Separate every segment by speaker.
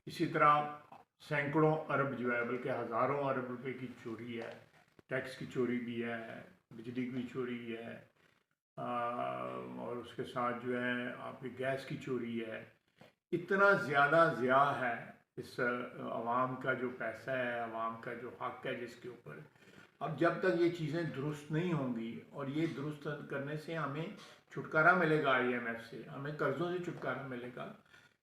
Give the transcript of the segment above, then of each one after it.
Speaker 1: इसी तरह सैकड़ों अरब जो है, बल्कि हज़ारों अरब रुपए की चोरी है, टैक्स की चोरी भी है, बिजली की चोरी है, और उसके साथ जो है आपकी गैस की चोरी है। इतना ज़्यादा ज़िया है इस अवाम का जो पैसा है, अवाम का जो हक है जिसके ऊपर, अब जब तक ये चीज़ें दुरुस्त नहीं होंगी, और ये दुरुस्त करने से हमें छुटकारा मिलेगा, IMF से हमें कर्ज़ों से छुटकारा मिलेगा,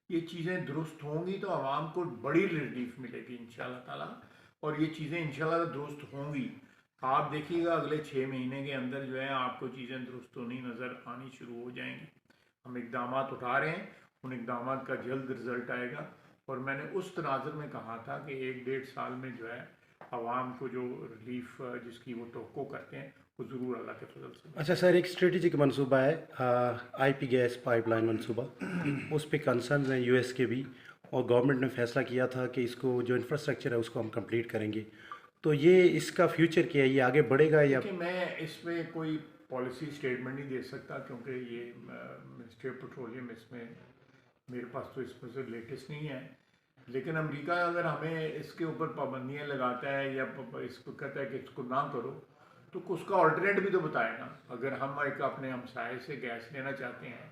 Speaker 1: ये चीज़ें दुरुस्त होंगी तो आवाम को बड़ी रिलीफ मिलेगी इंशाल्लाह ताला, और ये चीज़ें इंशाल्लाह दुरुस्त होंगी। आप देखिएगा अगले 6 महीने के अंदर जो है आपको चीज़ें दुरुस्त होनी नज़र आनी शुरू हो जाएंगी। हम इकदाम उठा रहे हैं, उन इकदाम का जल्द रिजल्ट आएगा। और मैंने उस तनाज़ुर में कहा था कि 1-1.5 साल में जो है आवाम को जो रिलीफ जिसकी वो तवक्को करते हैं वो ज़रूर अल्लाह के फजल से
Speaker 2: अच्छा
Speaker 1: मिलेगी।
Speaker 2: सर, एक स्ट्रेटेजिक मंसूबा है, IP गैस पाइपलाइन मंसूबा। उस पे कंसर्न हैं US के भी, और गवर्नमेंट ने फैसला किया था कि इसको जो इंफ्रास्ट्रक्चर है उसको हम कंप्लीट करेंगे। तो ये इसका फ्यूचर क्या है, ये आगे बढ़ेगा या?
Speaker 1: देखिए, मैं इसमें कोई पॉलिसी स्टेटमेंट नहीं दे सकता, क्योंकि ये मिनिस्ट्री ऑफ पेट्रोलियम, इसमें मेरे पास तो इसमें से लेटेस्ट नहीं है। लेकिन अमेरिका अगर हमें इसके ऊपर पाबंदियां लगाता है या इसको कहता है कि इसको ना करो, तो उसका ऑल्टरनेट भी तो बताए ना। अगर हम एक अपने हमसाए से गैस लेना चाहते हैं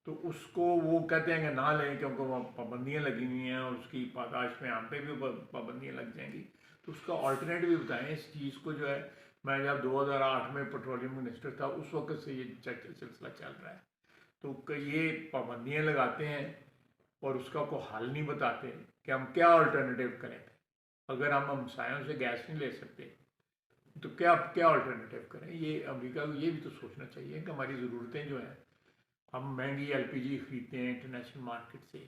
Speaker 1: तो उसको वो कहते हैं कि ना लें क्योंकि वो पाबंदियाँ लगी हुई हैं, और उसकी पादाश में हम पे भी पाबंदियाँ लग जाएंगी। तो उसका ऑल्टरनेट भी बताएं इस चीज़ को जो है। मैं जब 2008 में पेट्रोलियम मिनिस्टर था उस वक्त से ये सिलसिला चल रहा है। तो ये पाबंदियाँ लगाते हैं और उसका कोई हल नहीं बताते कि हम क्या अल्टरनेटिव करें। अगर हम हमसायों से गैस नहीं ले सकते तो क्या क्या अल्टरनेटिव करें। ये अमेरिका को ये भी तो सोचना चाहिए कि हमारी ज़रूरतें जो हैं, हम महंगी LPG खरीदते हैं इंटरनेशनल मार्केट से,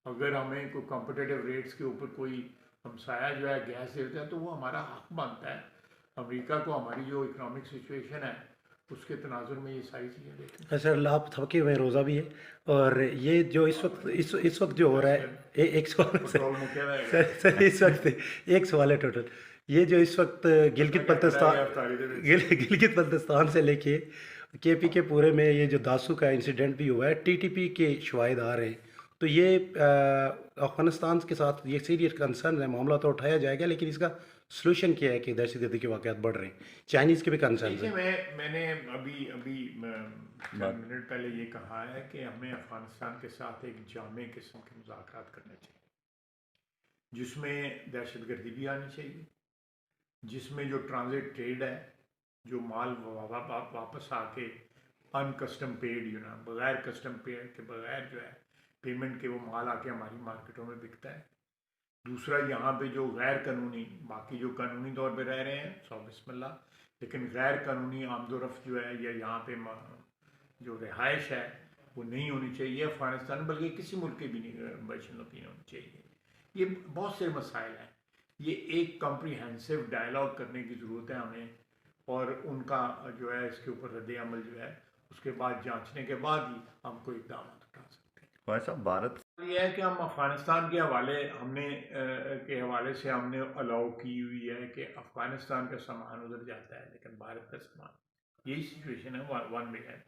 Speaker 1: अगर हमें कोई कॉम्पिटिटिव रेट्स के ऊपर कोई हमसाया जो है गैस देता है तो वो हमारा हक बनता है अमेरिका को हमारी जो इकोनॉमिक सिचुएशन है उसके तनाजुर में ये सारी चीज़ें देखनी चाहिए।
Speaker 2: सर, आप थके हुए रोज़ा भी है, और ये जो इस वक्त जो हो रहा
Speaker 1: वैसे
Speaker 2: है, एक सवाल सर।
Speaker 1: पेट्रोल मुक्या रहेगा
Speaker 2: सर, इस वक्त एक सवाल है टोटल। ये जो इस वक्त
Speaker 1: पता
Speaker 2: गिलगित
Speaker 1: क्या करा है
Speaker 2: बल्तिस्तान
Speaker 1: अफ्तारी दे
Speaker 2: गिलगित बल्तिस्तान से लेके KP के पूरे में ये जो दासू का इंसिडेंट भी हुआ है, TTP के शवाहिद आ रहे हैं। तो ये अफगानिस्तान के साथ ये सीरियस कंसर्न है, मामला तो उठाया जाएगा, लेकिन इसका सोल्यूशन क्या है कि दहशतगर्दी के वाक़यात बढ़ रहे हैं? चाइनीज़ के भी कंसर्न
Speaker 1: देखिए,
Speaker 2: हैं।
Speaker 1: मैंने अभी अभी चंद मिनट पहले ये कहा है कि हमें अफगानिस्तान के साथ एक जामे किस्म के मुज़ाकरात करने चाहिए, जिसमें दहशतगर्दी भी आनी चाहिए, जिसमें जो ट्रांजिट ट्रेड है, जो माल वापस आके अनकस्टम पेड बगैर कस्टम पेड के बगैर जो है पेमेंट के वो माल आके हमारी मार्केटों में बिकता है। दूसरा, यहाँ पे जो गैर कानूनी, बाकी जो कानूनी तौर पे रह रहे हैं सौ बिस्मिल्लाह, लेकिन गैर कानूनी आमदोरफ्त जो है या यहाँ पे जो रिहाइश है वो नहीं होनी चाहिए अफ़गानिस्तान, बल्कि किसी मुल्क के भी नहीं बशनों की होनी चाहिए। ये बहुत से मसाइल हैं, ये एक कॉम्प्रिहेंसिव डायलॉग करने की ज़रूरत है हमें, और उनका जो है इसके ऊपर रद्द अमल जो है उसके बाद जांचने के बाद ही हम कोई इकदाम उठा सकते हैं।
Speaker 3: भाई साहब, भारत
Speaker 1: ये है कि हम अफ़गानिस्तान के हवाले हमने के हवाले से हमने अलाउ की हुई है कि अफ़गानिस्तान का सामान उधर जाता है, लेकिन भारत का सामान, यही सिचुएशन है वन वे है।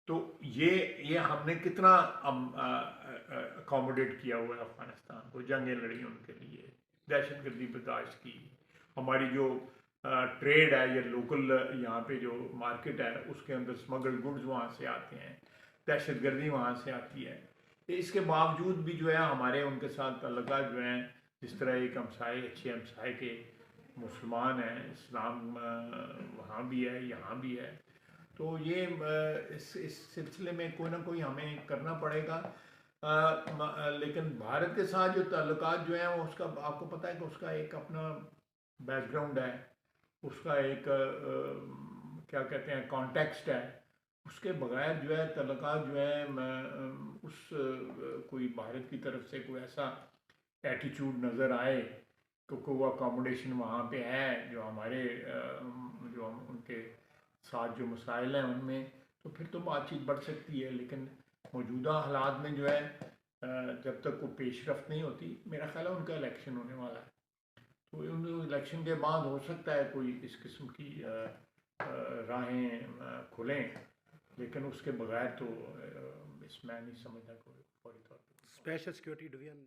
Speaker 1: तो ये हमने कितना अकोमोडेट किया हुआ है अफ़गानिस्तान को, जंगें लड़ी उनके लिए, दहशतगर्दी बर्दाश्त की, हमारी जो ट्रेड है या लोकल यहाँ पे जो मार्केट है उसके अंदर स्मगल्ड गुड्स वहाँ से आते हैं, दहशतगर्दी वहाँ से आती है। तो इसके बावजूद भी जो है हमारे उनके साथ ताल्लुकात जो हैं, जिस तरह एक हमसाए अच्छे हमसाए के मुसलमान हैं, इस्लाम वहाँ भी है यहाँ भी है। तो ये इस सिलसिले में कोई ना कोई हमें करना पड़ेगा। लेकिन भारत के साथ जो ताल्लुकात जो हैं उसका आपको पता है कि उसका एक अपना बैकग्राउंड है, उसका एक क्या कहते हैं कॉन्टेक्स्ट है। उसके बगैर जो है ताल्लुकात जो है कोई भारत की तरफ से कोई ऐसा एटीट्यूड नज़र आए क्योंकि वो अकोमोडेशन वहाँ पे है जो हमारे जो हम उनके साथ जो मसाइल हैं उनमें, तो फिर तो बातचीत बढ़ सकती है। लेकिन मौजूदा हालात में जो है जब तक वो पेशरफ नहीं होती, मेरा ख्याल है उनका इलेक्शन होने वाला है, तो उन इलेक्शन के बाद हो सकता है कोई इस किस्म की राहें खुलें, लेकिन उसके बगैर तो इसमें नहीं समझता कोई फौरी तौर पर।
Speaker 2: Special security division